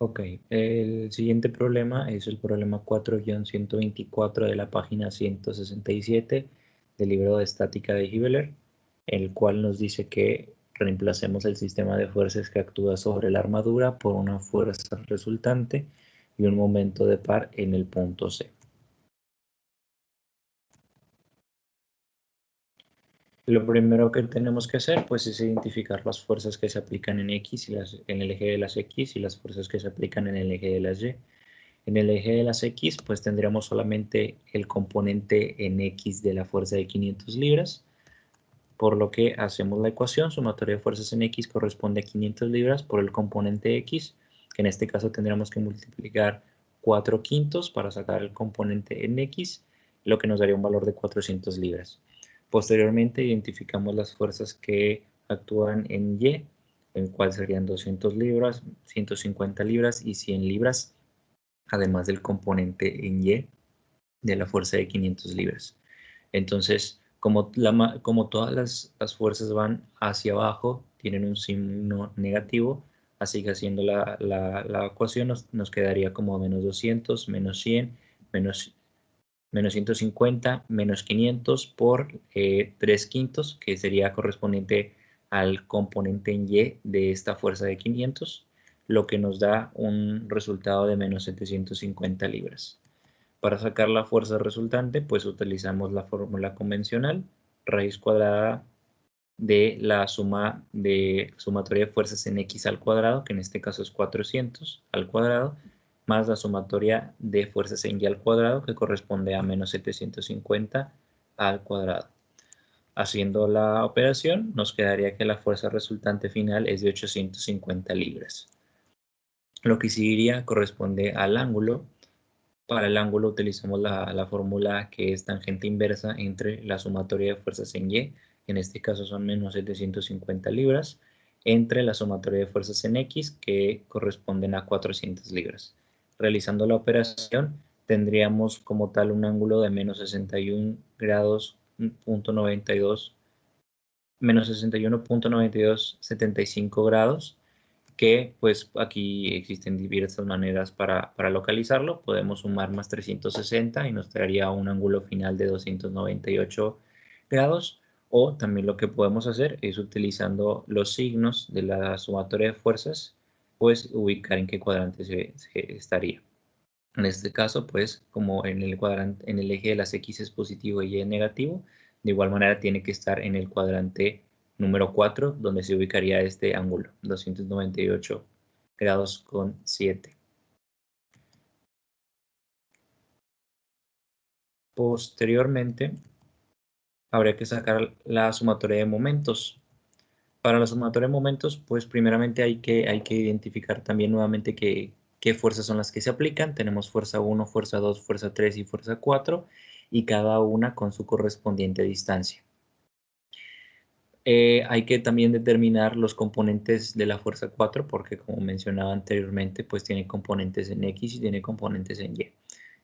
Ok, el siguiente problema es el problema 4-124 de la página 167 del libro de estática de Hibbeler, el cual nos dice que reemplacemos el sistema de fuerzas que actúa sobre la armadura por una fuerza resultante y un momento de par en el punto C. Lo primero que tenemos que hacer pues es identificar las fuerzas que se aplican en X y en el eje de las X y las fuerzas que se aplican en el eje de las Y. En el eje de las X, pues tendríamos solamente el componente en X de la fuerza de 500 libras, por lo que hacemos la ecuación, sumatoria de fuerzas en X corresponde a 500 libras por el componente X, que en este caso tendríamos que multiplicar 4 quintos para sacar el componente en X, lo que nos daría un valor de 400 libras. Posteriormente identificamos las fuerzas que actúan en Y, en cual serían 200 libras, 150 libras y 100 libras, además del componente en Y de la fuerza de 500 libras. Entonces, como todas las fuerzas van hacia abajo, tienen un signo negativo, así que haciendo la ecuación nos quedaría como menos 200, menos 100, menos 150, menos 500 por 3 quintos, que sería correspondiente al componente en Y de esta fuerza de 500, lo que nos da un resultado de menos 750 libras. Para sacar la fuerza resultante, pues utilizamos la fórmula convencional, raíz cuadrada de la sumatoria de fuerzas en X al cuadrado, que en este caso es 400 al cuadrado, más la sumatoria de fuerzas en Y al cuadrado, que corresponde a menos 750 al cuadrado. Haciendo la operación, nos quedaría que la fuerza resultante final es de 850 libras. Lo que seguiría corresponde al ángulo. Para el ángulo utilizamos la fórmula que es tangente inversa entre la sumatoria de fuerzas en Y, en este caso son menos 750 libras, entre la sumatoria de fuerzas en X, que corresponden a 400 libras. Realizando la operación, tendríamos como tal un ángulo de menos 61 grados, menos 61.9275 grados, que pues aquí existen diversas maneras para localizarlo. Podemos sumar más 360 y nos traería un ángulo final de 298 grados. O también lo que podemos hacer es utilizando los signos de la sumatoria de fuerzas, pues ubicar en qué cuadrante se estaría. En este caso, pues como en el cuadrante, en el eje de las X es positivo y Y es negativo, de igual manera tiene que estar en el cuadrante número 4, donde se ubicaría este ángulo, 298 grados con 7. Posteriormente, habría que sacar la sumatoria de momentos. Para la sumatoria de momentos, pues primeramente hay que identificar también nuevamente qué fuerzas son las que se aplican. Tenemos fuerza 1, fuerza 2, fuerza 3 y fuerza 4, y cada una con su correspondiente distancia. Hay que también determinar los componentes de la fuerza 4, porque como mencionaba anteriormente, pues tiene componentes en X y tiene componentes en Y.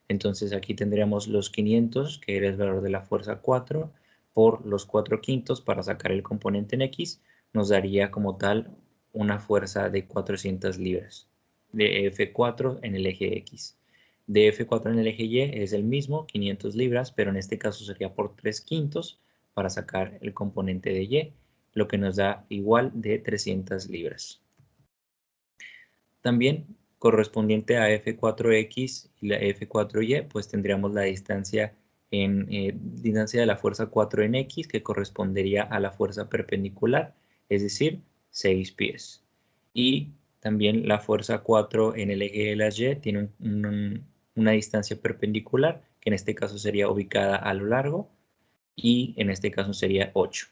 Entonces aquí tendríamos los 500, que era el valor de la fuerza 4, por los 4 quintos para sacar el componente en X, nos daría como tal una fuerza de 400 libras de F4 en el eje X. De F4 en el eje Y es el mismo, 500 libras, pero en este caso sería por 3 quintos para sacar el componente de Y, lo que nos da igual de 300 libras. También correspondiente a F4X y la F4Y, pues tendríamos la distancia distancia de la fuerza 4 en X, que correspondería a la fuerza perpendicular, es decir, 6 pies. Y también la fuerza 4 en el eje de las Y tiene una distancia perpendicular, que en este caso sería ubicada a lo largo, y en este caso sería 8.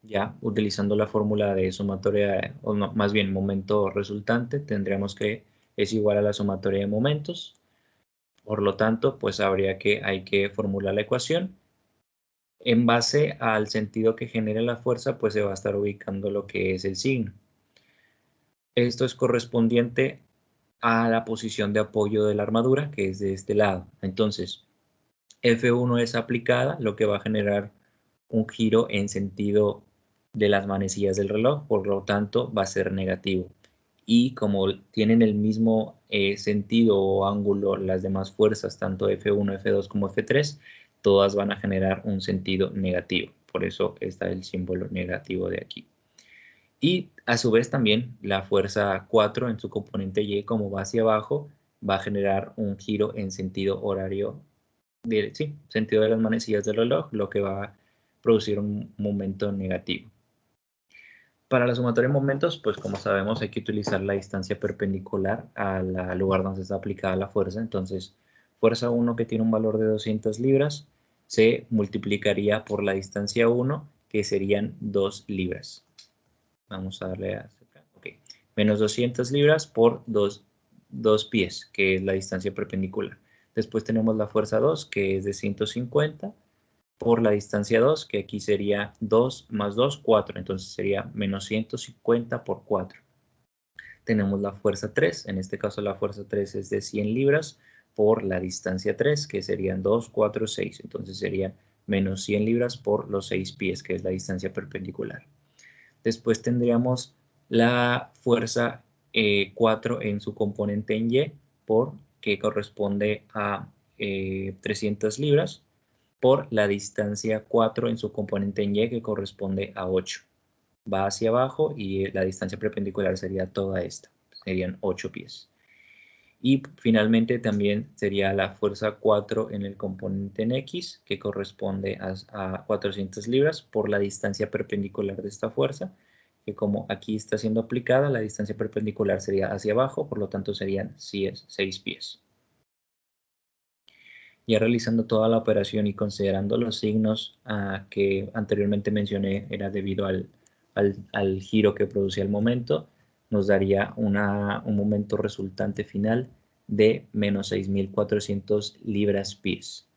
Ya utilizando la fórmula de sumatoria, o no, más bien momento resultante, tendríamos que es igual a la sumatoria de momentos. Por lo tanto, pues hay que formular la ecuación. En base al sentido que genera la fuerza, pues se va a estar ubicando lo que es el signo. Esto es correspondiente a la posición de apoyo de la armadura, que es de este lado. Entonces, F1 es aplicada, lo que va a generar un giro en sentido de las manecillas del reloj, por lo tanto va a ser negativo. Y como tienen el mismo sentido o ángulo las demás fuerzas, tanto F1, F2 como F3, todas van a generar un sentido negativo. Por eso está el símbolo negativo de aquí. Y a su vez también la fuerza 4 en su componente Y, como va hacia abajo, va a generar un giro en sentido horario, sentido de las manecillas del reloj, lo que va a producir un momento negativo. Para la sumatoria de momentos, pues como sabemos hay que utilizar la distancia perpendicular al lugar donde está aplicada la fuerza. Entonces, fuerza 1 que tiene un valor de 200 libras se multiplicaría por la distancia 1, que serían 2 libras. Vamos a darle a acá. Okay. Menos 200 libras por 2 pies, que es la distancia perpendicular. Después tenemos la fuerza 2, que es de 150 por la distancia 2, que aquí sería 2 más 2, 4. Entonces sería menos 150 por 4. Tenemos la fuerza 3. En este caso la fuerza 3 es de 100 libras por la distancia 3, que serían 2, 4, 6. Entonces sería menos 100 libras por los 6 pies, que es la distancia perpendicular. Después tendríamos la fuerza 4 en su componente en Y, que corresponde a 300 libras, por la distancia 4 en su componente en Y, que corresponde a 8. Va hacia abajo y la distancia perpendicular sería toda esta, serían 8 pies. Y finalmente también sería la fuerza 4 en el componente en X, que corresponde a 400 libras por la distancia perpendicular de esta fuerza, que como aquí está siendo aplicada, la distancia perpendicular sería hacia abajo, por lo tanto serían 6 pies. Ya realizando toda la operación y considerando los signos que anteriormente mencioné, era debido al giro que producía el momento, nos daría un momento resultante final de menos 6.400 libras pies.